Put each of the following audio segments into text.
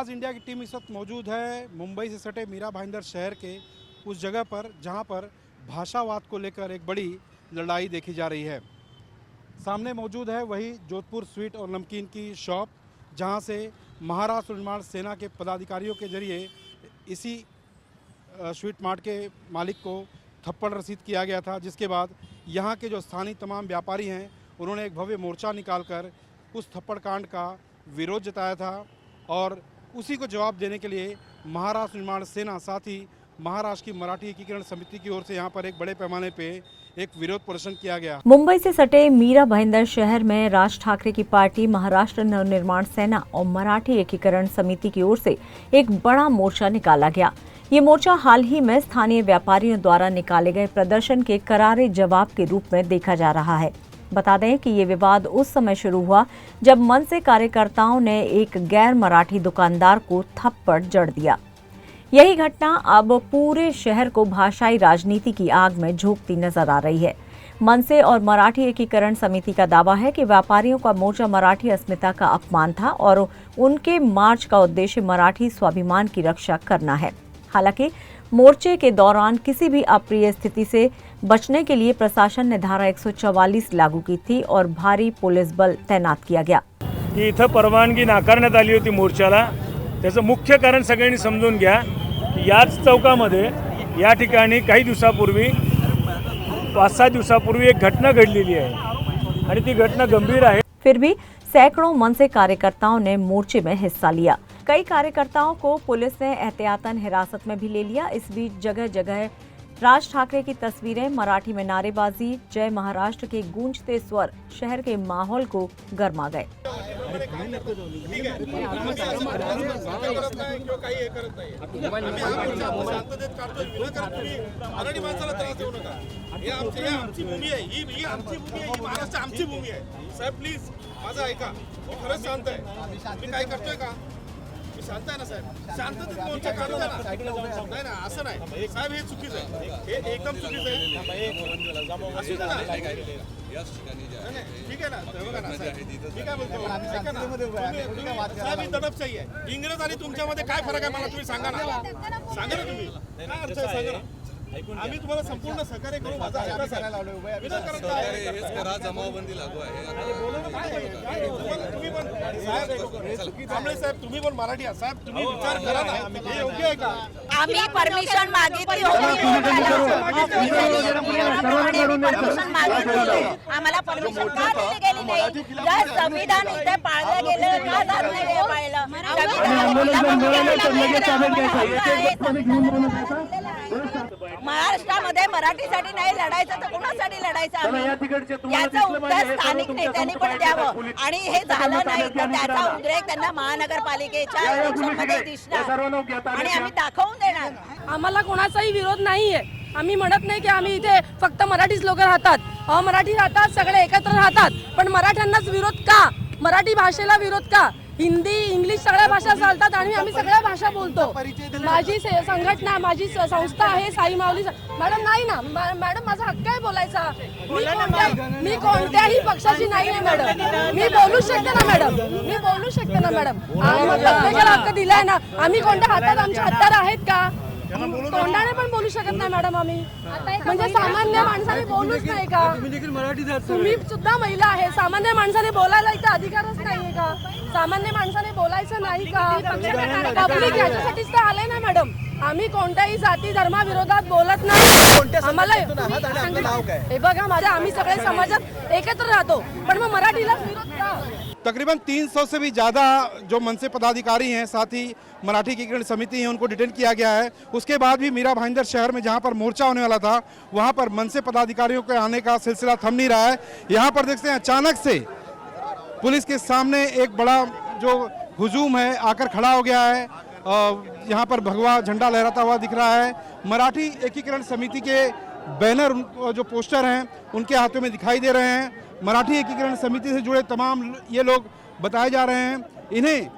आवाज़ इंडिया की टीम इस वक्त मौजूद है मुंबई से सटे मीरा भाईंदर शहर के उस जगह पर जहां पर भाषावाद को लेकर एक बड़ी लड़ाई देखी जा रही है। सामने मौजूद है वही जोधपुर स्वीट और नमकीन की शॉप, जहां से महाराष्ट्र निर्माण सेना के पदाधिकारियों के जरिए इसी स्वीट मार्ट के मालिक को थप्पड़ रसीद किया गया था, जिसके बाद यहाँ के जो स्थानीय तमाम व्यापारी हैं उन्होंने एक भव्य मोर्चा निकालकर उस थप्पड़ कांड का विरोध जताया था और उसी को जवाब देने के लिए महाराष्ट्र निर्माण सेना साथ ही महाराष्ट्र की मराठी एकीकरण समिति की ओर से यहाँ पर एक बड़े पैमाने पे एक विरोध प्रदर्शन किया गया। मुंबई से सटे मीरा भाईंदर शहर में राज ठाकरे की पार्टी, महाराष्ट्र नवनिर्माण सेना और मराठी एकीकरण समिति की ओर से एक बड़ा मोर्चा निकाला गया। ये मोर्चा हाल ही में स्थानीय व्यापारियों द्वारा निकाले गए प्रदर्शन के करारे जवाब के रूप में देखा जा रहा है। बता दें कि ये विवाद उस समय शुरू हुआ जब मनसे कार्यकर्ताओं ने एक गैर मराठी दुकानदार को थप्पड़ जड़ दिया। यही घटना अब पूरे शहर को भाषाई राजनीति की आग में झोंकती नजर आ रही है। मनसे और मराठी एकीकरण समिति का दावा है कि व्यापारियों का मोर्चा मराठी अस्मिता का अपमान था और उनके मार्च का उद्देश्य मराठी स्वाभिमान की रक्षा करना है। हालांकि मोर्चे के दौरान किसी भी अप्रिय स्थिति से बचने के लिए प्रशासन ने धारा 144 लागू की थी और भारी पुलिस बल तैनात किया गया। इथं परवानगी नाकारण्यात आली होती मोर्चाला। त्याचं मुख्य कारण सगळ्यांनी समजून घ्या की याच चौकामध्ये या ठिकाणी काही दिवसापूर्वी 5-6 दिवसापूर्वी एक घटना घडलेली आहे आणि ती घटना गंभीर आहे। फिर भी सैकड़ों मनसे कार्यकर्ताओं ने मोर्चे में हिस्सा लिया। कई कार्यकर्ताओं को पुलिस ने एहतियातन हिरासत में भी ले लिया। इस बीच जगह जगह राज ठाकरे की तस्वीरें, मराठी में नारेबाजी, जय महाराष्ट्र के गूंजते स्वर शहर के माहौल को गरमा गए। शांत आहे ना साहेब, शांततेत मोर्चा काढू द्या ना. नाही ना असं नाही साहेब, हे चुकीचं आहे, हे एकदम चुकीचं आहे. असू दे ना, ठीक आहे ना, बघा ना साहेब, मी काय बोलतो ऐका ना, साहेब ही दडपशाही आहे. इंग्रज आणि तुमच्यामध्ये काय फरक आहे मला तुम्ही सांगा ना, सांगा ना तुम्ही काय अर्थ आहे सांगा ना. आम्ही तुम्हाला संपूर्ण सहकार्य करू. माझा विरोध करत आहे, जमावबंदी लागू आहे. तुम्ही पण साहेब कांबळे साहेब, तुम्ही पण मराठी आहात साहेब, तुम्ही विचार करा ना, हे योग्य आहे का? आम्ही परमिशन मागितली होती, आम्हाला परमिशन का दिली गेली नाही? जर संविधान इथे पाळलं गेलं का जात नाही पाळलं? महाराष्ट्रामध्ये मराठीसाठी नाही लढायचं तर कुणासाठी लढायचं आम्ही? याचं उत्तर स्थानिक नेत्यांनी पण द्यावं आणि हे झालं नाही तर त्याचा उद्रेक त्यांना महानगरपालिकेच्या इलेक्शनमध्ये दिसणार आणि आम्ही दाखवून देणार. आम्हाला कोणाचाही विरोध नाहीये. आम्ही म्हणत नाही की आम्ही इथे फक्त मराठीच लोक राहतात, मराठी राहतात, सगळे एकत्र राहतात, पण मराठ्यांनाच विरोध का? मराठी भाषेला विरोध का? हिंदी, इंग्लिश सगळ्या भाषा चालतात आणि आम्ही सगळ्या भाषा बोलतो. माझी संघटना, माझी संस्था आहे साई माऊली. मॅडम नाही ना मॅडम, माझा हक्क आहे बोलायचा. मी कोणत्याही पक्षाची नाही आहे मॅडम, मी बोलू शकते ना मॅडम, मी बोलू शकते ना मॅडम. प्रत्येकाला हक्क दिलाय ना. आम्ही कोणत्या हातात आमचे हत्यार आहेत का? तोंडाने पण बोलू शकत नाही मॅडम आम्ही. म्हणजे सामान्य माणसाने बोलूच नाही का? तुम्ही सुद्धा महिला आहे, सामान्य माणसाने बोलायला इथे अधिकारच नाहीये का? सामान्य माणसाने बोलायचं नाही का? पब्लिक याच्यासाठीच तर आले ना मॅडम. आम्ही कोणत्याही जाती धर्माविरोधात बोलत नाही. आम्हाला हे बघा माझ्या, आम्ही सगळे समाजात एकत्र राहतो, पण मग मराठीलाच विरोध का? तकरीबन 300 से भी ज़्यादा जो मनसे पदाधिकारी हैं, साथ ही मराठी एकीकरण समिति है, उनको डिटेन किया गया है। उसके बाद भी मीरा भाईंदर शहर में जहां पर मोर्चा होने वाला था, वहां पर मनसे पदाधिकारियों के आने का सिलसिला थम नहीं रहा है। यहां पर देखते हैं अचानक से पुलिस के सामने एक बड़ा जो हुजूम है आकर खड़ा हो गया है। यहाँ पर भगवा झंडा लहराता हुआ दिख रहा है। मराठी एकीकरण समिति के बैनर, जो पोस्टर हैं, उनके हाथों में दिखाई दे रहे हैं। मराठी एकीकरण समिति से जुड़े तमाम ये लोग बताए जा रहे हैं। इन्हें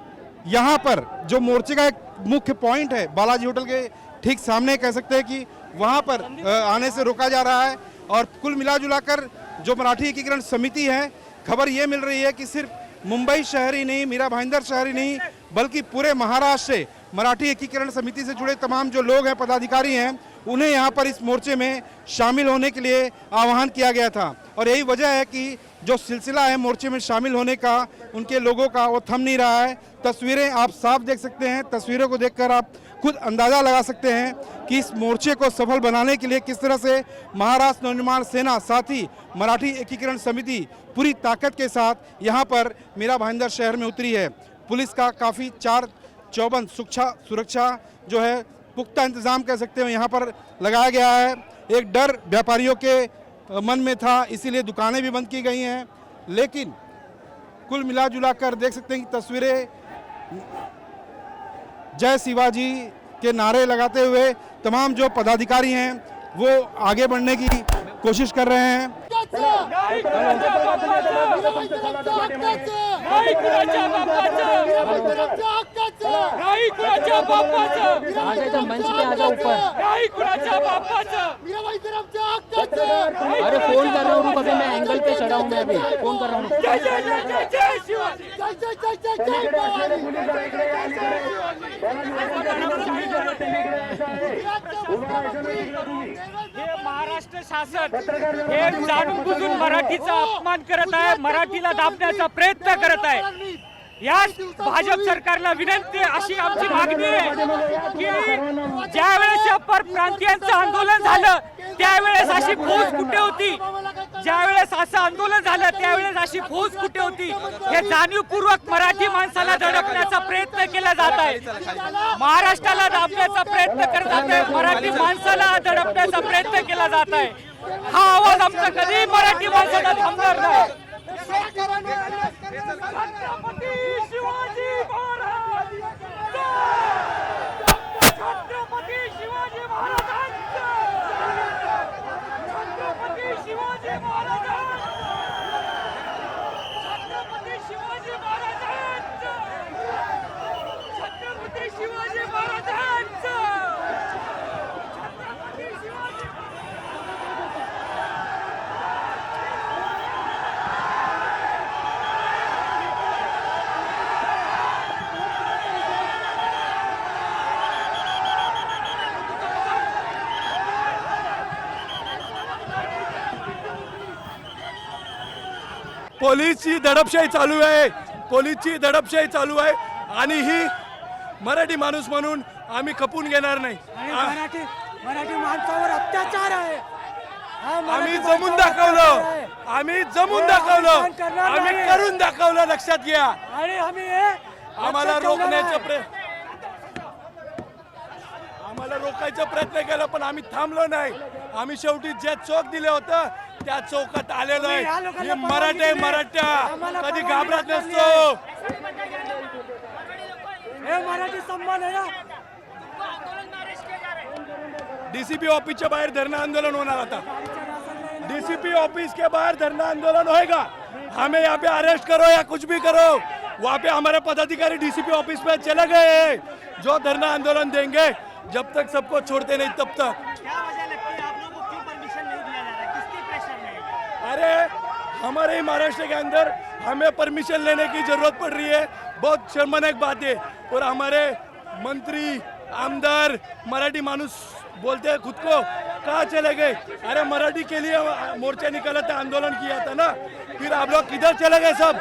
यहाँ पर जो मोर्चे का एक मुख्य पॉइंट है, बालाजी होटल के ठीक सामने, कह सकते हैं कि वहाँ पर आने से रोका जा रहा है। और कुल मिला जुलाकर जो मराठी एकीकरण समिति है, खबर ये मिल रही है कि सिर्फ मुंबई शहर ही नहीं, मीरा भाईंदर शहर ही नहीं, बल्कि पूरे महाराष्ट्र से मराठी एकीकरण समिति से जुड़े तमाम जो लोग हैं, पदाधिकारी हैं, उन्हें यहाँ पर इस मोर्चे में शामिल होने के लिए आह्वान किया गया था। और यही वजह है कि जो सिलसिला है मोर्चे में शामिल होने का, उनके लोगों का, वो थम नहीं रहा है। तस्वीरें आप साफ देख सकते हैं, तस्वीरों को देखकर आप खुद अंदाज़ा लगा सकते हैं कि इस मोर्चे को सफल बनाने के लिए किस तरह से महाराष्ट्र नवनिर्माण सेना, साथ ही मराठी एकीकरण समिति पूरी ताकत के साथ यहाँ पर मीरा भाईंदर शहर में उतरी है। पुलिस का काफ़ी चार चौबंद सुरक्षा जो है पुख्ता इंतजाम कह सकते हो यहाँ पर लगाया गया है। एक डर व्यापारियों के मन में था, इसीलिए दुकानें भी बंद की गई हैं। लेकिन कुल मिला जुला कर देख सकते हैं कि तस्वीरें जय शिवाजी के नारे लगाते हुए तमाम जो पदाधिकारी हैं वो आगे बढ़ने की कोशिश कर रहे हैं। अरे फोन कर रहा हूँ, अभी मैं एंगल पे चढ़ा हूँ, मैं अभी फोन कर रहा हूँ। हे महाराष्ट्र शासन हे जाणून बुजून मराठीचा अपमान करत आहे, मराठीला दाबण्याचा प्रयत्न करत आहे। या भाजप सरकारला विनंती अशी आमची मागणी आहे की ज्या वेळेस या परप्रांतीयांचं आंदोलन झालं त्यावेळेस अशी फौज कुठे होती, ज्या वेळेस असं आंदोलन झालं त्यावेळेस अशी फौज कुठे होती, हे जाणीवपूर्वक मराठी माणसाला दडपण्याचा प्रयत्न केला जात आहे। महाराष्ट्राला दाबण्याचा प्रयत्न करत आहे, मराठी माणसाला दडपण्याचा प्रयत्न केला जात आहे। हा आवाज आमचा कधी मराठी माणसाला थांबणार नाही। छत्रपती शिवाजी महाराज, छत्रपती शिवाजी महाराज, छत्रपती शिवाजी महाराज, छत्रपती शिवाजी महाराज, छत्रपती शिवाजी महाराज, छत्रपती शिवाजी। पोलीसची दडपशाही चालू आहे, पोलीसची दडपशाही चालू आहे आणि ही मराठी माणूस म्हणून आम्ही खपून घेणार नाही। मराठी माणसावर अत्याचार आहे, आम्ही जमून दाखवलं, आम्ही जमून दाखवलं, आम्ही करून दाखवलं, लक्षात घ्या। आणि आम्ही आम्हाला रोखायचा प्रयत्न केला पण आम्ही थांबलो नाही। आम्ही शेवटी जे चौक दिले होतं त्या चौकात आलेलो आहे। मराठा कधी घाबरत नसतो। मराठी सम्मान है। डीसीपी ऑफिस के बाहर धरना आंदोलन होना था, डीसीपी ऑफिस के बाहर धरना आंदोलन होएगा। हमें यहाँ पे अरेस्ट करो या कुछ भी करो, वहाँ पे हमारे पदाधिकारी डीसीपी ऑफिस पे चले गए। जो धरना आंदोलन देंगे जब तक सबको छोड़ते नहीं तब तक। क्या वजह लगती है आप लोगों को, क्यों परमिशन नहीं दिया जा रहा है, किसके प्रेशर में? अरे हमारे महाराष्ट्र के अंदर हमें परमिशन लेने की जरूरत पड़ रही है, बहुत शर्मनाक बात है। और हमारे मंत्री आमदार मराठी मानुस बोलते हैं खुद को कहाँ चले गए। अरे मराठी के लिए मोर्चा निकाला था, आंदोलन किया था ना, फिर आप लोग किधर चले गए सब?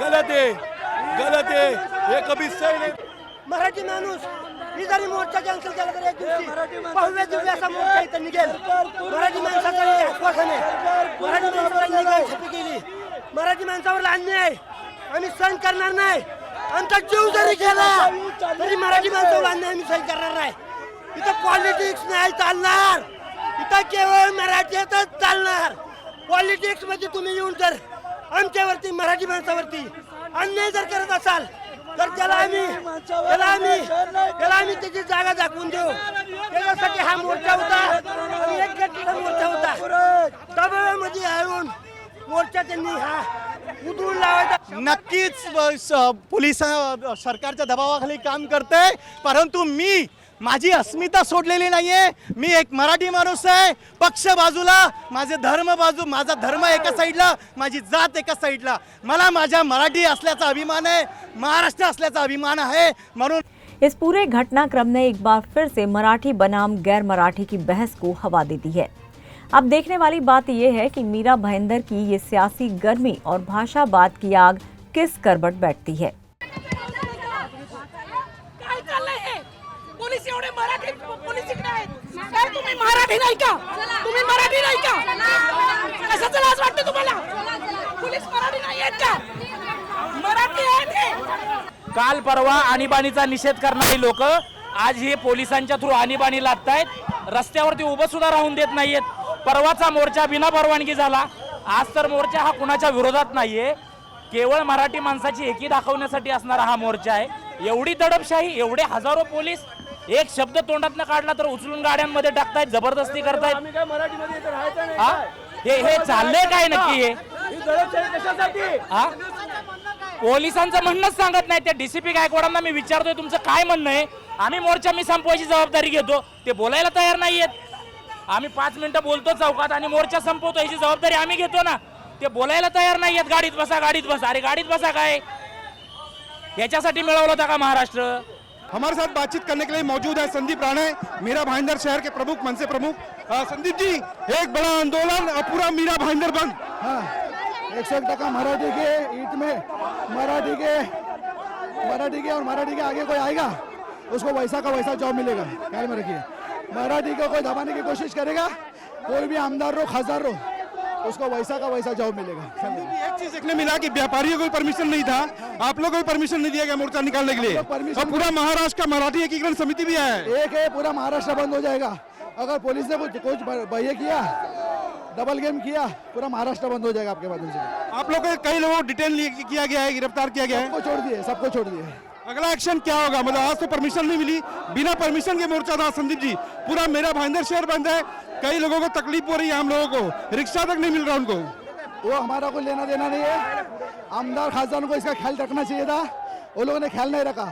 गलत है, गलत है, ये कभी सही नहीं। मराठी माणूस जरी मोर्चा कॅन्सल केला तर एक दिवशी भव्य दिव्य असा मोर्चा इथं निघेल। मराठी माणसाचं हे आश्वासन आहे, मराठी माणसाला निघाल छापी केली, मराठी माणसावर अन्याय आम्ही सहन करणार नाही। आमचा जीव जरी गेला तरी मराठी माणसावर अन्याय आम्ही सहन करणार नाही। इथं पॉलिटिक्स नाही चालणार, इथं केवळ मराठीतच चालणार। पॉलिटिक्स मध्ये तुम्ही येऊन जर आमच्यावरती मराठी माणसावरती अन्याय जर करत असाल तर त्याला आम्ही त्याची जागा दाखवून देऊ। त्याच्यासाठी हा मोर्चा होता, एक गटीचा मोर्चा होता। दबावामध्ये येऊन मोर्चा त्यांनी हा उतरून लावायचा। नक्कीच पोलीस सरकारच्या दबावाखाली काम करते, परंतु मी माझी अस्मिता सोडलेली नाहीये. मी एक मराठी माणूस आहे. पक्ष बाजूला, माझा धर्म एका साईडला, माझी जात एका साईडला. मला माझ्या मराठी असल्याचा अभिमान आहे, महाराष्ट्र असल्याचा अभिमान आहे. म्हणून इस पूरे घटनाक्रम ने एक बार फिर से मराठी बनाम गैर मराठी की बहस को हवा दे दी है। अब देखने वाली बात यह है कि मीरा भाईंदर की ये सियासी गर्मी और भाषावाद की आग किस करवट बैठती है। काय चाललंय हे? पोलीस एवढे मराठी पोलीस इकडे आहेत. काय तुम्ही मराठी नाही का? तुम्ही मराठी नाही का? कशाचं लाज वाटते तुम्हाला? पोलीस मराठी नाही आहेत का? मराठी आहेत हे. काल परवा आणीबाणीचा निषेध करणारी लोक आज हे पोलिसांच्या थ्रू आणीबाणी लादतायत. रस्त्यावरती उभं सुद्धा राहून देत नाहीयेत. परवाचा मोर्चा बिना परवानगी झाला. आज तर मोर्चा हा कुणाच्या विरोधात नाहीये, केवळ मराठी माणसाची एकी दाखवण्यासाठी असणारा हा मोर्चा आहे. एवढी दडपशाही, एवढे हजारो पोलीस, एक शब्द तोंडातनं काढला तर उचलून गाड्यांमध्ये टाकतायत, जबरदस्ती करतायत. हे चाललंय काय नक्की हे? हा? पोलिसांचं म्हणणंच सांगत नाही. त्या डीसीपी गायकवाडांना मी विचारतोय तुमचं काय म्हणणं आहे. आम्ही मोर्चा संपवायची जबाबदारी घेतो, ते बोलायला तयार नाहीयेत. आम्ही 5 मिनिटं बोलतो चौकात आणि मोर्चा संपवतो, याची जबाबदारी आम्ही घेतो ना. ते बोलायला तयार नाहीयेत. गाडीत बसा, गाडीत बसा. अरे गाडीत बसा काय? याच्यासाठी मिळवलं होता का महाराष्ट्र? हमारे साथ बातचीत करने के लिए मौजूद है संदीप राणे, मीरा भाईंदर शहर के प्रमुख, मनसे प्रमुख। संदीप जी, एक बड़ा आंदोलन, पूरा मीरा भाईंदर बंद। हाँ, 100% मराठी के ईट में मराठी के और मराठी के आगे कोई आएगा उसको वैसा का वैसा जॉब मिलेगा। ख्याल में रखिए, मराठी को कोई दबाने की कोशिश करेगा, कोई भी आमदार रो खासदार रो, उसको वैसा का वैसा जॉब मिलेगा। एक चीज देखने मिला कि व्यापारियों को परमिशन नहीं था, आप लोगों को परमिशन नहीं दिया गया मोर्चा निकालने के लिए। और पूरा महाराष्ट्र का मराठी एकीकरण समिति भी है। एक है, पूरा महाराष्ट्र बंद हो जाएगा अगर पुलिस ने कुछ बहिए किया, डबल गेम किया, पूरा महाराष्ट्र बंद हो जाएगा आपके माध्यम से। आप लोग को कई लोगों को डिटेन किया गया है, गिरफ्तार किया गया है, सबको छोड़ दिए। अगला एक्शन क्या होगा? मतलब आज तो परमिशन नहीं मिली, बिना परमिशन के मोर्चा था। संदीप जी, पूरा मेरा भाईंदर शहर बंद है, कई लोगों को तकलीफ हो रही है, हम लोगों को रिक्शा तक नहीं मिल रहा उनको। वो हमारा कोई लेना देना नहीं है। आमदार खासदारों को इसका ख्याल रखना चाहिए था, वो लोगों ने ख्याल नहीं रखा।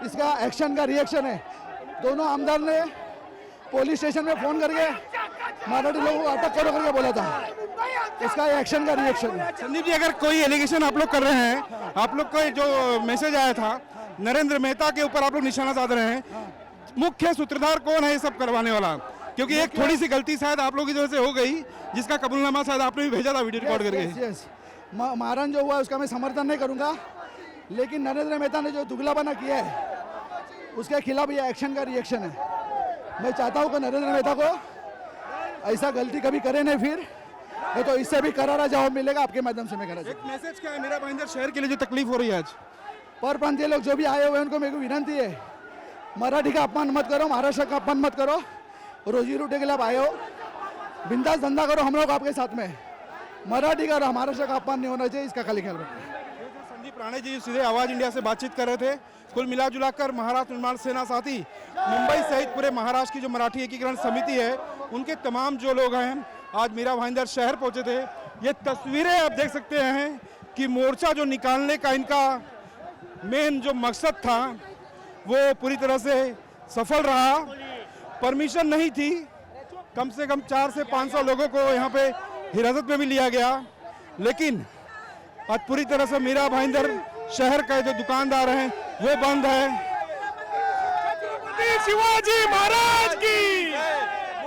इसका एक्शन का रिएक्शन है। दोनों आमदार ने पुलिस स्टेशन में फोन करके मराठी लोगों को अटक करो करके बोला था। इसका एक्शन का रिएक्शन है। संदीप जी, अगर कोई एलिगेशन आप लोग कर रहे हैं, आप लोग को जो मैसेज आया था नरेंद्र मेहता के ऊपर आप लोग निशाना साध रहे हैं, मुख्य सूत्रधार कौन है ये सब करवाने वाला? क्योंकि एक थोड़ी सी गलती शायद आप लोगों की वजह से हो गई, जिसका कबूलनामा शायद आपने भी भेजा था वीडियो रिकॉर्ड करके। मारन जो हुआ उसका मैं समर्थन नहीं करूंगा, लेकिन नरेंद्र मेहता ने जो दुगलापना किया है उसके खिलाफ ये एक्शन का रिएक्शन है। मैं चाहता हूं कि नरेंद्र मेहता को ऐसा गलती कभी करे नहीं, फिर नहीं तो इससे भी करारा जवाब मिलेगा आपके माध्यम से। मैं कहना एक मैसेज क्या है मेरा भाईंदर शहर के लिए जो तकलीफ हो रही है आज? परपंथी लोग जो भी आए हुए हैं उनको मेरे को विनती है, मराठी का अपमान मत करो, महाराष्ट्र का अपमान मत करो। रोजी रोटी के लिए आए हो, बिंदास धंधा करो, हम लोग आपके साथ में। मराठी का और महाराष्ट्र का अपमान नहीं होना चाहिए, इसका खाली ख्याल रखो। संदीप राणे जी सीधे आवाज इंडिया से बातचीत कर रहे थे। कुल मिलाजुलाकर महाराष्ट्र निर्माण सेना साथी मुंबई सहित पूरे महाराष्ट्र की जो मराठी एकीकरण समिति है, उनके तमाम जो लोग हैं आज मीरा भाईंदर शहर पहुंचे थे। ये तस्वीरें आप देख सकते हैं कि मोर्चा जो निकालने का इनका मेन जो मकसद था वो पूरी तरह से सफल रहा। परमिशन नहीं थी, कम से कम 400 से 500 लोगों को यहाँ पे हिरासत में भी लिया गया, लेकिन आज पूरी तरह से मीरा भाईंदर शहर का जो दुकानदार हैं वो बंद है। शिवाजी महाराज की,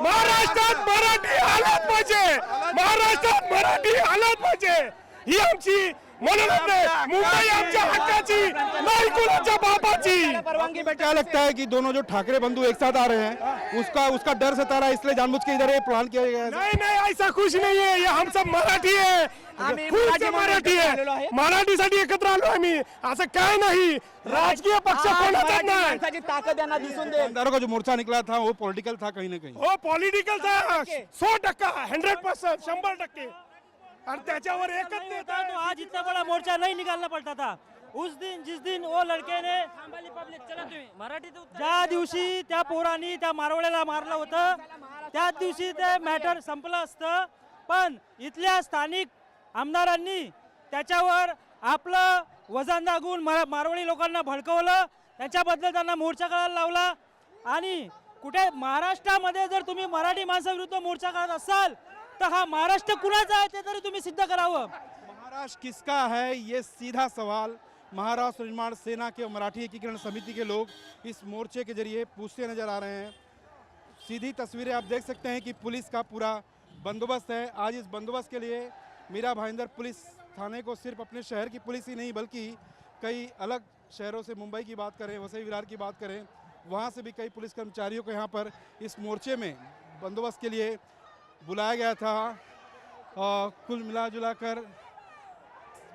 महाराष्ट्रात मराठी आलाच पाहिजे, महाराष्ट्रात मराठी आलाच पाहिजे, ही आमची म्हणून मुंबई आमच्या हक्काची, नाही कुणाच्या बापाची। परवानगी में क्या लगता है कि दोनों जो ठाकरे बंधु एक साथ आ रहे हैं, उसका डर सता रहा है, इसलिए जानबूझ के इधर ये प्लान किया गया है? नहीं, ऐसा कुछ नहीं है, ये हम सब मराठी है, मराठी है, मराठीसाठी एकत्र आलो आम्ही, असं काय नाही, राजकीय पक्ष कोणाचाच नाही। ताकद यांना दिसून दे। दुकानदारों का जो मोर्चा निकला था वो पॉलिटिकल था कहीं ना कहीं। हो पॉलिटिकल था 100%, 100%, 100%। और त्याच्यावर एकच नेता है। तो आज इतना बड़ा मोर्चा नहीं निकालना पड़ता था। उस दिन जिस दिन वो लड़के ने ज्या दिवशी त्या पोरांनी त्या मारवड्याला मारलं होतं, त्याच दिवशी ते मॅटर संपलं असतं, पण इथल्या स्थानिक आमदारांनी त्याच्यावर आपलं वजन दागून मारवडी लोकांना भडकवलं, त्याच्याबद्दल त्यांना मोर्चा करायला लावला आणि कुठे महाराष्ट्रामध्ये जर तुम्ही मराठी माणसाविरुद्ध मोर्चा काढत असाल तर हा महाराष्ट्र कुणाचा आहे ते तरी तुम्ही सिद्ध करावं. महाराष्ट्र किसका है, ये सीधा सवाल महाराष्ट्र निर्माण सेना के मराठी एकीकरण समिति के लोग इस मोर्चे के जरिए पूछते नजर आ रहे हैं। सीधी तस्वीरें आप देख सकते हैं कि पुलिस का पूरा बंदोबस्त है। आज इस बंदोबस्त के लिए मीरा भाईंदर पुलिस थाने को सिर्फ अपने शहर की पुलिस ही नहीं बल्कि कई अलग शहरों से, मुंबई की बात करें, वसई विरार की बात करें, वहाँ से भी कई पुलिस कर्मचारियों को यहाँ पर इस मोर्चे में बंदोबस्त के लिए बुलाया गया था। कुल मिला जुला कर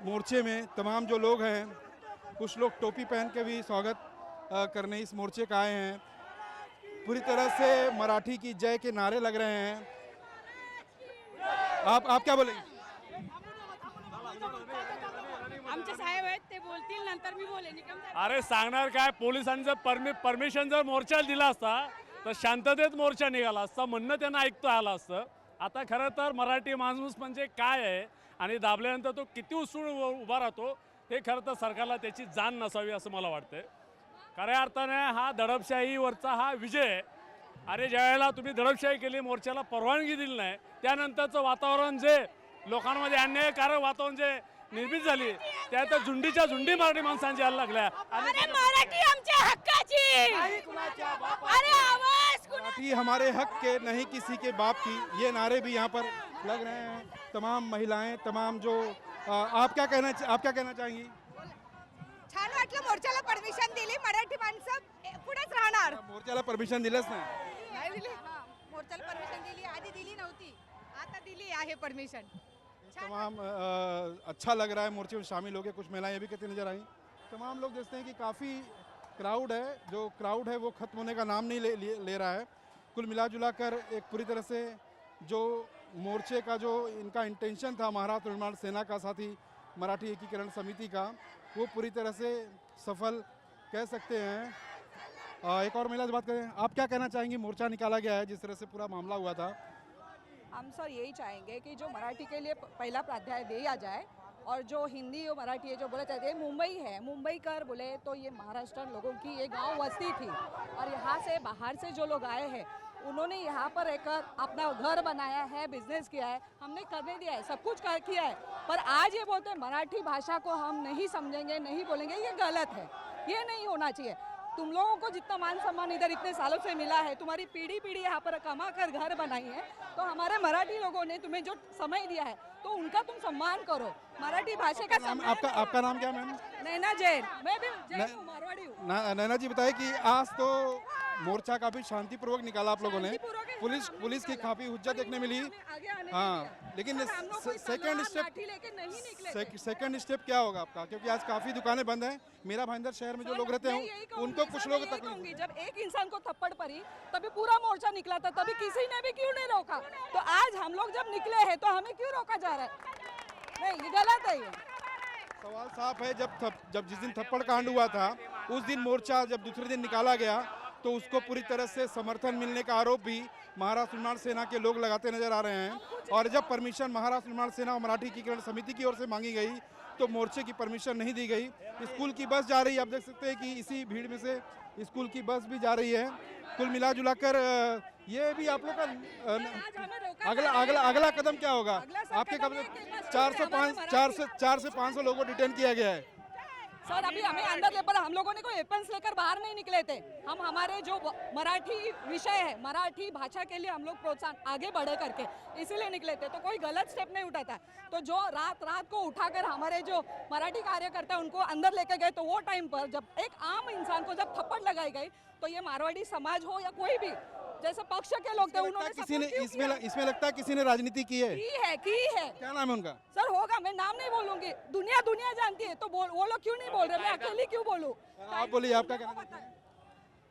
मोर्चे में तमाम जो लोग हैं, कुछ लोग टोपी पहन के भी स्वागत करने इस मोर्चे का आए हैं। पूरी तरह से मराठी की जय के नारे लग रहे हैं। आप क्या बोलेंगे? आमचे साहेब आहेत ते बोलतील, नंतर मी बोलेन. अरे सांगणार काय, पोलिसांनी जर परमिशन जर मोर्चाला दिला असता तर शांततेत मोर्चा निघाला असता, म्हणणं त्यांना ऐकता आलं असतं. आता खरं तर मराठी माणूस म्हणजे काय आहे आणि दाबल्यानंतर तो किती उसळून उभा राहतो हे खरं तर सरकारला त्याची जाण नसावी असं मला वाटतं. खऱ्या अर्थाने हा दडपशाहीवरचा हा विजय आहे. अरे ज्यावेळेला तुम्ही दडपशाही केली, मोर्चाला परवानगी दिली नाही, त्यानंतरचं वातावरण जे लोकांमध्ये अन्यायकारक वातावरण जे निर्मित झाली त्यात झुंडीच्या झुंडी मराठी माणसांची यायला लागल्या. अरे मराठी आमच्या हक्काची, अरे आवाज मराठी हमारे हक के, नहीं किसी के बाप की, ये नारे भी यहाँ पर लग रहे हैं। तमाम महिलाएं, तमाम जो आप क्या कहना चाहेंगी? छान वाटलं, मोर्चाला परमिशन दिली, मराठी माणसं पुढेच राहणार. मोर्चाला परमिशन दिलंच नाही. नाही दिली, मोर्चाला परमिशन दिली, आधी दिली नव्हती, आता दिली आहे परमिशन. तमाम अच्छा लग रहा है मोर्चे में शामिल हो गए। कुछ महिलाएं भी कहती नजर आई। तमाम लोग देखते हैं कि काफ़ी क्राउड है, जो क्राउड है वो ख़त्म होने का नाम नहीं ले रहा है। कुल मिला जुला कर एक पूरी तरह से जो मोर्चे का जो इनका इंटेंशन था महाराष्ट्र निर्माण सेना का, साथ ही मराठी एकीकरण समिति का, वो पूरी तरह से सफल कह सकते हैं। एक और महिला से बात करें, आप क्या कहना चाहेंगी? मोर्चा निकाला गया है, जिस तरह से पूरा मामला हुआ था। हम सर यही चाहेंगे कि जो मराठी के लिए पहला प्राध्याय दिया जाए और जो हिंदी और मराठी है जो बोला चाहते हैं, मुंबई है, मुंबई कर बोले तो ये महाराष्ट्र लोगों की ये गांव बस्ती थी और यहाँ से बाहर से जो लोग आए हैं उन्होंने यहाँ पर रहकर अपना घर बनाया है, बिजनेस किया है, हमने करने दिया है, सब कुछ किया है। पर आज ये बोलते हैं मराठी भाषा को हम नहीं समझेंगे, नहीं बोलेंगे, ये गलत है, ये नहीं होना चाहिए। तुम लोगों को जितना मान सम्मान इधर इतने सालों से मिला है, तुम्हारी पीढ़ी यहाँ पर कमा कर घर बनाई है, तो हमारे मराठी लोगों ने तुम्हें जो समय दिया है तो उनका तुम सम्मान करो, मराठी भाषा का सम्मान करो। आपका नाम क्या मैम? नैना जैन। मैं भी जैन हूँ, मारवाड़ी हूँ। नैना जी बताइए कि आज तो मोर्चा काफी शांतिपूर्वक निकाला आप लोगों ने, पुलिस की काफी हुज्जत देखने मिली। हाँ, लेकिन सेकंड स्टेप क्या होगा आपका? क्योंकि आज काफी दुकानें बंद हैं। मीरा भाईंदर शहर में जो लोग रहते हैं उनको कुछ लोग तकलीफ। जब एक इंसान को थप्पड़ पड़ी तभी पूरा मोर्चा निकला था, तभी किसी ने भी क्यों नहीं रोका? तो आज हम लोग जब निकले हैं तो हमें क्यों रोका जा रहा है? नहीं, ये गलत है। ये सवाल साफ है। जब जिस दिन थप्पड़ कांड हुआ था उस दिन मोर्चा जब दूसरे दिन निकाला गया तो उसको पूरी तरह से समर्थन मिलने का आरोप भी महाराष्ट्र निर्माण सेना के लोग लगाते नजर आ रहे हैं। और जब परमिशन महाराष्ट्र निर्माण सेना और मराठी एकीकरण समिति की ओर से मांगी गई तो मोर्चे की परमिशन नहीं दी गई। स्कूल की बस जा रही है, आप देख सकते हैं कि इसी भीड़ में से स्कूल की बस भी जा रही है। कुल मिला जुलाकर ये भी आप लोग का अगला कदम क्या होगा? आपके कदम 4 से 500 लोगों को डिटेन किया गया है। सर अभी हमें अंदर ले, पर हम लोगों ने कोई वेपन्स लेकर बाहर नहीं निकले थे। हम हमारे जो मराठी विषय है, मराठी भाषा के लिए हम लोग प्रोत्साहन आगे बढ़े करके इसीलिए निकले थे। तो कोई गलत स्टेप नहीं उठाता। तो जो रात को उठाकर हमारे जो मराठी कार्यकर्ता उनको अंदर लेके गए, तो वो टाइम पर जब एक आम इंसान को जब थप्पड़ लगाई गई तो ये मारवाड़ी समाज हो या कोई भी जैसे पक्ष के लोग थे उन्होंने इसमें लगता है किसी ने राजनीति की है। की है। क्या नाम है उनका? सर होगा, मैं नाम नहीं बोलूंगी, दुनिया जानती है। तो वो लोग क्यों नहीं बोल रहे? मैं अकेली क्यों बोलूं? आप बोलिए, आपका कहना है?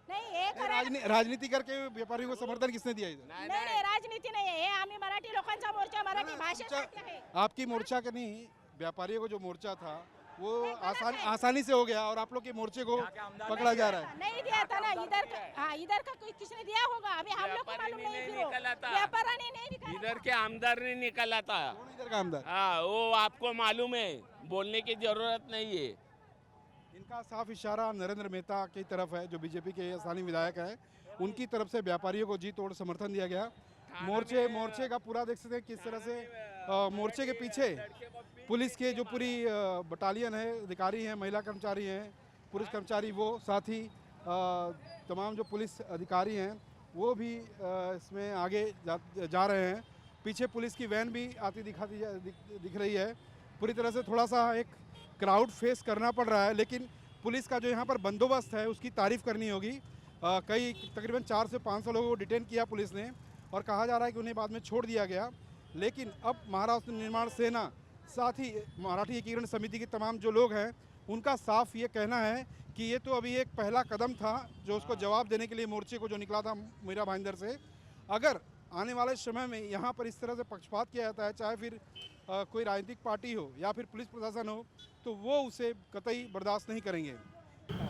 नहीं, राजनीति करके व्यापारियों को समर्थन किसने दिया इधर? नहीं, राजनीति नहीं है, आम्ही मराठी लोकांचा मोर्चा, मराठी भाषेसाठी आहे। आपकी मोर्चा का नहीं, व्यापारियों को जो मोर्चा था वो आसानी से हो गया और आप लोग के मोर्चे को पकड़ा जा रहा है। नहीं दिया था ना इधर का कोई किसने दिया होगा? अभी हम लोग को मालूम नहीं, व्यापारी ने नहीं निकाला, इधर के आमदार ने निकाला था। इधर का आमदार? हाँ, वो आपको मालूम है, बोलने की जरूरत नहीं है। इनका साफ इशारा नरेंद्र मेहता की तरफ है, जो बीजेपी के स्थानीय विधायक है। उनकी तरफ से व्यापारियों को जी तोड़ समर्थन दिया गया। मोर्चे का पूरा देख सकते हैं किस तरह से मोर्चे के पीछे पुलिस के जो पूरी बटालियन है, अधिकारी हैं, महिला कर्मचारी हैं, पुरुष कर्मचारी, वो साथ ही तमाम जो पुलिस अधिकारी हैं वो भी इसमें आगे जा रहे हैं। पीछे पुलिस की वैन भी आती दिख रही है। पूरी तरह से थोड़ा सा एक क्राउड फेस करना पड़ रहा है, लेकिन पुलिस का जो यहाँ पर बंदोबस्त है उसकी तारीफ़ करनी होगी। कई तकरीबन 400 से 500 लोगों को डिटेन किया पुलिस ने और कहा जा रहा है कि उन्हें बाद में छोड़ दिया गया। लेकिन अब महाराष्ट्र निर्माण सेना साथ ही मराठी एकीकरण समिति के तमाम जो लोग हैं उनका साफ ये कहना है कि ये तो अभी एक पहला कदम था जो उसको जवाब देने के लिए मोर्चे को जो निकला था मीरा भाईंदर से। अगर आने वाले समय में यहाँ पर इस तरह से पक्षपात किया जाता है, चाहे फिर कोई राजनीतिक पार्टी हो या फिर पुलिस प्रशासन हो, तो वो उसे कतई बर्दाश्त नहीं करेंगे।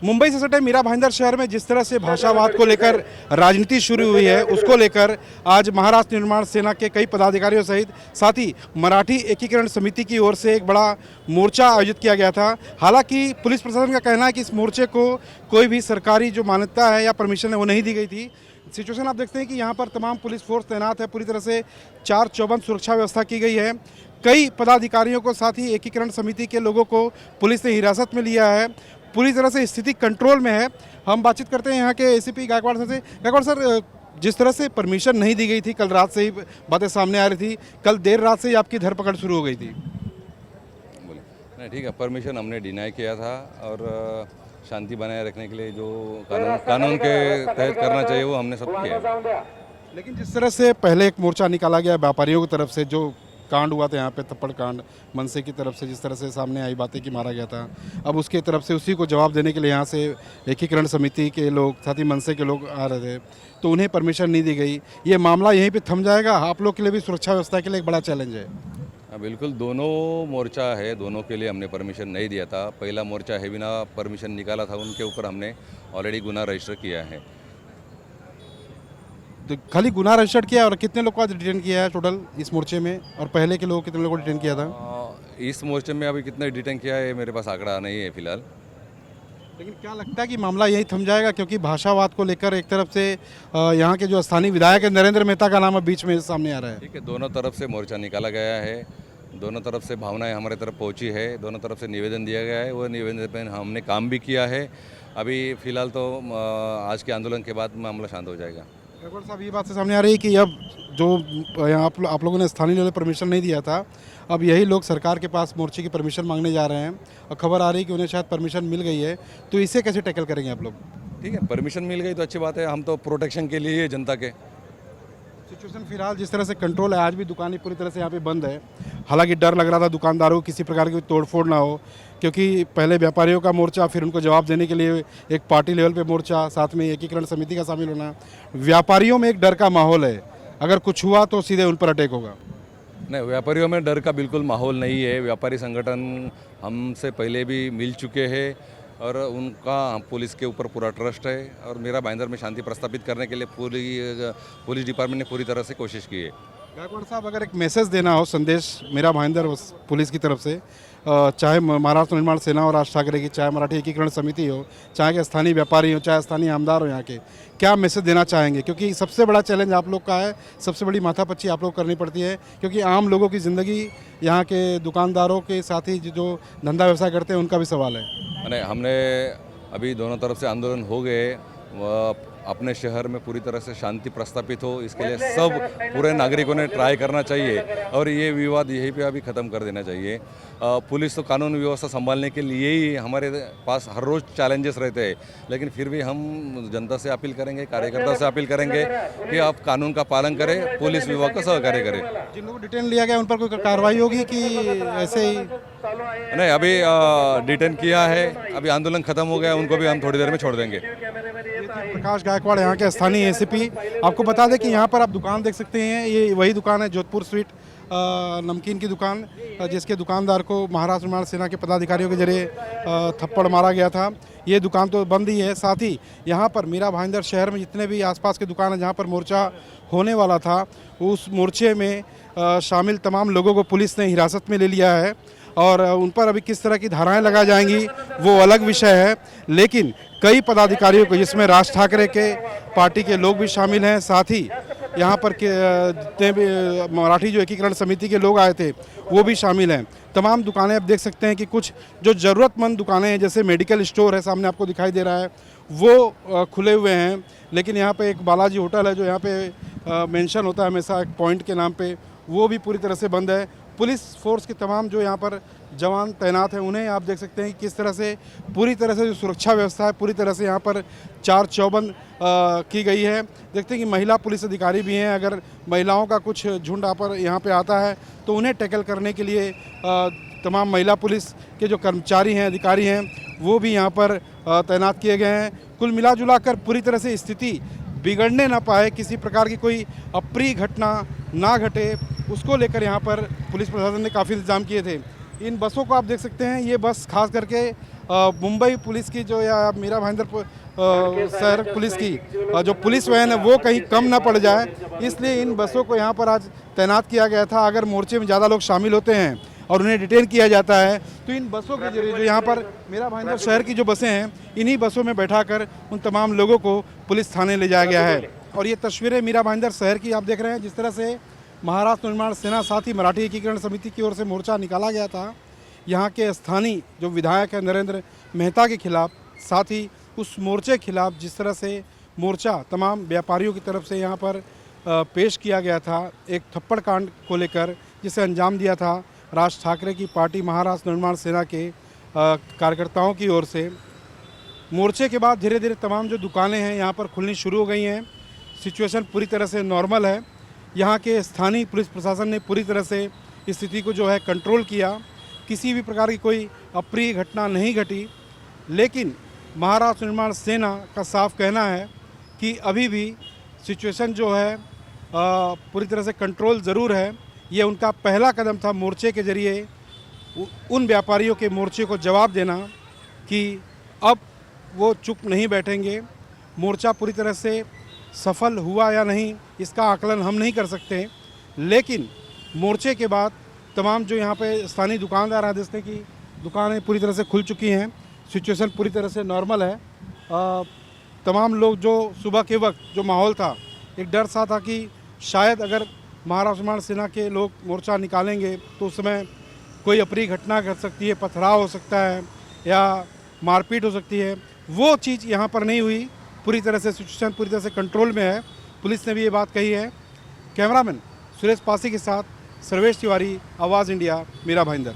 मुंबई से सटे मीरा भाईंदर शहर में जिस तरह से भाषावाद को लेकर राजनीति शुरू हुई है, उसको लेकर आज महाराष्ट्र निर्माण सेना के कई पदाधिकारियों सहित साथ ही मराठी एकीकरण समिति की ओर से एक बड़ा मोर्चा आयोजित किया गया था। हालांकि पुलिस प्रशासन का कहना है कि इस मोर्चे को कोई भी सरकारी जो मान्यता है या परमिशन है वो नहीं दी गई थी। सिचुएशन आप देखते हैं कि यहाँ पर तमाम पुलिस फोर्स तैनात है, पूरी तरह से 4 चौबंद सुरक्षा व्यवस्था की गई है। कई पदाधिकारियों को साथ ही एकीकरण समिति के लोगों को पुलिस ने हिरासत में लिया है। पूरी तरह से स्थिति कंट्रोल में है। हम बातचीत करते हैं यहाँ के एसीपी गायकवाड़ से। गायकवाड़ सर, जिस तरह से परमिशन नहीं दी गई थी, कल रात से ही बातें सामने आ रही थी, कल देर रात से ही आपकी धरपकड़ शुरू हो गई थी। बोले नहीं, ठीक है, परमिशन हमने डिनाई किया था और शांति बनाए रखने के लिए जो कानून के तहत करना चाहिए वो हमने सब किया। लेकिन जिस तरह से पहले एक मोर्चा निकाला गया व्यापारियों की तरफ से, जो कांड हुआ था यहाँ पे थप्पड़ कांड, मनसे की तरफ से जिस तरह से सामने आई बातें कि मारा गया था, अब उसके तरफ से उसी को जवाब देने के लिए यहाँ से एकीकरण समिति के लोग साथ ही मनसे के लोग आ रहे थे, तो उन्हें परमिशन नहीं दी गई। ये मामला यहीं पे थम जाएगा? आप लोग के लिए भी सुरक्षा व्यवस्था के लिए एक बड़ा चैलेंज है। बिल्कुल, दोनों मोर्चा है, दोनों के लिए हमने परमिशन नहीं दिया था। पहला मोर्चा है बिना परमिशन निकाला था, उनके ऊपर हमने ऑलरेडी गुना रजिस्टर किया है। तो खाली गुना रजिस्टर्ड किया और कितने लोग को आज डिटेन किया है टोटल इस मोर्चे में, और पहले के लोग कितने लोगों को डिटेन किया था? इस मोर्चे में अभी कितने डिटेन किया है मेरे पास आंकड़ा नहीं है फिलहाल। लेकिन क्या लगता है कि मामला यही थम जाएगा? क्योंकि भाषावाद को लेकर एक तरफ से यहाँ के जो स्थानीय विधायक है नरेंद्र मेहता का नाम बीच में सामने आ रहा है। ठीक है, दोनों तरफ से मोर्चा निकाला गया है, दोनों तरफ से भावनाएं हमारे तरफ पहुंची है, दोनों तरफ से निवेदन दिया गया है, वो निवेदन पर हमने काम भी किया है। अभी फिलहाल तो आज के आंदोलन के बाद मामला शांत हो जाएगा। गायकवाड़ साहब, ये बात से सामने आ रही है कि अब जो यहाँ आप लोगों ने स्थानीय लेवल परमिशन नहीं दिया था, अब यही लोग सरकार के पास मोर्चे की परमिशन मांगने जा रहे हैं और खबर आ रही है कि उन्हें शायद परमिशन मिल गई है, तो इसे कैसे टैकल करेंगे आप लोग? ठीक है, परमिशन मिल गई तो अच्छी बात है, हम तो प्रोटेक्शन के लिए जनता के। सिचुएशन फिलहाल जिस तरह से कंट्रोल है, आज भी दुकानें पूरी तरह से यहाँ पे बंद है। हालांकि डर लग रहा था दुकानदारों को किसी प्रकार की तोड़फोड़ ना हो, क्योंकि पहले व्यापारियों का मोर्चा, फिर उनको जवाब देने के लिए एक पार्टी लेवल पे मोर्चा, साथ में एकीकरण समिति का शामिल होना। व्यापारियों में एक डर का माहौल है, अगर कुछ हुआ तो सीधे उन पर अटैक होगा। नहीं, व्यापारियों में डर का बिल्कुल माहौल नहीं है। व्यापारी संगठन हमसे पहले भी मिल चुके हैं और उनका पुलिस के ऊपर पूरा ट्रस्ट है और मीरा भाईंदर में शांति प्रस्थापित करने के लिए पुलिस डिपार्टमेंट ने पूरी तरह से कोशिश की है। गायकवाड़ साहब, अगर एक मैसेज देना हो, संदेश मीरा भाईंदर पुलिस की तरफ से, चाहे महाराष्ट्र निर्माण सेना और राज ठाकरे की, चाहे मराठी एकीकरण समिति हो, चाहे कि स्थानीय व्यापारी हो, चाहे स्थानीय आमदार हो, यहाँ के क्या मैसेज देना चाहेंगे? क्योंकि सबसे बड़ा चैलेंज आप लोग का है, सबसे बड़ी माथापच्ची आप लोग करनी पड़ती है, क्योंकि आम लोगों की ज़िंदगी, यहाँ के दुकानदारों के साथ ही जो धंधा व्यवसाय करते हैं उनका भी सवाल है। नहीं, हमने अभी दोनों तरफ से आंदोलन हो गए, अपने शहर में पूरी तरह से शांति प्रस्थापित हो, इसके लिए सब पूरे नागरिकों ने ट्राई करना चाहिए और ये विवाद यहीं पे अभी ख़त्म कर देना चाहिए। पुलिस तो कानून व्यवस्था संभालने के लिए ही हमारे पास हर रोज़ चैलेंजेस रहते हैं, लेकिन फिर भी हम जनता से अपील करेंगे, कार्यकर्ता से अपील करेंगे कि आप कानून का पालन करें, पुलिस विभाग का सहकार्य करें। जिन लोगों को डिटेन लिया गया उन पर कोई कार्रवाई होगी कि ऐसे ही? नहीं, अभी डिटेन किया है, अभी आंदोलन खत्म हो गया, उनको भी हम थोड़ी देर में छोड़ देंगे। प्रकाश गायकवाड़ यहाँ के स्थानीय एसीपी। आपको बता दें कि यहाँ पर आप दुकान देख सकते हैं, ये वही दुकान है जोधपुर स्वीट नमकीन की दुकान, जिसके दुकानदार को महाराष्ट्र निर्माण सेना के पदाधिकारियों के जरिए थप्पड़ मारा गया था। ये दुकान तो बंद ही है। साथ ही यहाँ पर मीरा भाईंदर शहर में जितने भी आसपास के दुकान हैं जहाँ पर मोर्चा होने वाला था, उस मोर्चे में शामिल तमाम लोगों को पुलिस ने हिरासत में ले लिया है। और उन पर अभी किस तरह की धाराएं लगाई जाएंगी वो अलग विषय है। लेकिन कई पदाधिकारियों को, जिसमें राज ठाकरे के पार्टी के लोग भी शामिल हैं, साथ ही यहाँ पर जितने भी मराठी जो एकीकरण समिति के लोग आए थे वो भी शामिल हैं। तमाम दुकानें आप देख सकते हैं कि कुछ जो ज़रूरतमंद दुकानें हैं, जैसे मेडिकल स्टोर है, सामने आपको दिखाई दे रहा है, वो खुले हुए हैं। लेकिन यहाँ पे एक बालाजी होटल है जो यहाँ पे मेंशन होता है हमेशा एक पॉइंट के नाम पे, वो भी पूरी तरह से बंद है। पुलिस फोर्स के तमाम जो यहाँ पर जवान तैनात हैं, उन्हें आप देख सकते हैं कि किस तरह से पूरी तरह से जो सुरक्षा व्यवस्था है पूरी तरह से यहाँ पर चार चौबंद की गई है। देखते हैं कि महिला पुलिस अधिकारी भी हैं, अगर महिलाओं का कुछ झुंड यहाँ पर आता है तो उन्हें टैकल करने के लिए तमाम महिला पुलिस के जो कर्मचारी हैं, अधिकारी हैं, वो भी यहाँ पर तैनात किए गए हैं। कुल मिला जुला कर पूरी तरह से स्थिति बिगड़ने ना पाए, किसी प्रकार की कोई अप्रिय घटना ना घटे, उसको लेकर यहाँ पर पुलिस प्रशासन ने काफ़ी इंतजाम किए थे। इन बसों को आप देख सकते हैं, ये बस खास करके मुंबई पुलिस की जो या मीरा भाईंदर शहर पुलिस की जो पुलिस वैन है वो कहीं कम ना पड़ जाए, इसलिए इन बसों को यहाँ पर आज तैनात किया गया था। अगर मोर्चे में ज़्यादा लोग शामिल होते हैं और उन्हें डिटेन किया जाता है तो इन बसों के जरिए जो यहाँ पर मीरा भाईंदर शहर की जो बसें हैं, इन्हीं बसों में बैठाकर उन तमाम लोगों को पुलिस थाने ले जाया गया है। और ये तस्वीरें मीरा भाईंदर शहर की आप देख रहे हैं, जिस तरह से महाराष्ट्र निर्माण सेना साथ ही मराठी एकीकरण समिति की ओर से मोर्चा निकाला गया था यहाँ के स्थानीय जो विधायक है नरेंद्र मेहता के खिलाफ, साथ ही उस मोर्चे के खिलाफ जिस तरह से मोर्चा तमाम व्यापारियों की तरफ से यहाँ पर पेश किया गया था, एक थप्पड़ कांड को लेकर जिसे अंजाम दिया था राज ठाकरे की पार्टी महाराष्ट्र निर्माण सेना के कार्यकर्ताओं की ओर से। मोर्चे के बाद धीरे धीरे तमाम जो दुकानें हैं यहाँ पर खुलनी शुरू हो गई हैं। सिचुएशन पूरी तरह से नॉर्मल है। यहाँ के स्थानीय पुलिस प्रशासन ने पूरी तरह से स्थिति को जो है कंट्रोल किया, किसी भी प्रकार की कोई अप्रिय घटना नहीं घटी। लेकिन महाराष्ट्र निर्माण सेना का साफ कहना है कि अभी भी सिचुएशन जो है पूरी तरह से कंट्रोल ज़रूर है। ये उनका पहला कदम था मोर्चे के ज़रिए उन व्यापारियों के मोर्चे को जवाब देना कि अब वो चुप नहीं बैठेंगे। मोर्चा पूरी तरह से सफल हुआ या नहीं इसका आकलन हम नहीं कर सकते, लेकिन मोर्चे के बाद तमाम जो यहाँ पे स्थानीय दुकानदार हैं, जिसने की दुकानें पूरी तरह से खुल चुकी हैं, सिचुएशन पूरी तरह से नॉर्मल है। तमाम लोग जो सुबह के वक्त जो माहौल था, एक डर सा था कि शायद अगर महाराष्ट्र निर्माण सेना के लोग मोर्चा निकालेंगे तो उस समय कोई अप्रिय घटना घट सकती है, पथराव हो सकता है या मारपीट हो सकती है। वो चीज़ यहाँ पर नहीं हुई। पूरी तरह से सिचुएशन पूरी तरह से कंट्रोल में है। पुलिस ने भी ये बात कही है। कैमरामैन सुरेश पासी के साथ सर्वेश तिवारी, आवाज़ इंडिया, मीरा भाईंदर।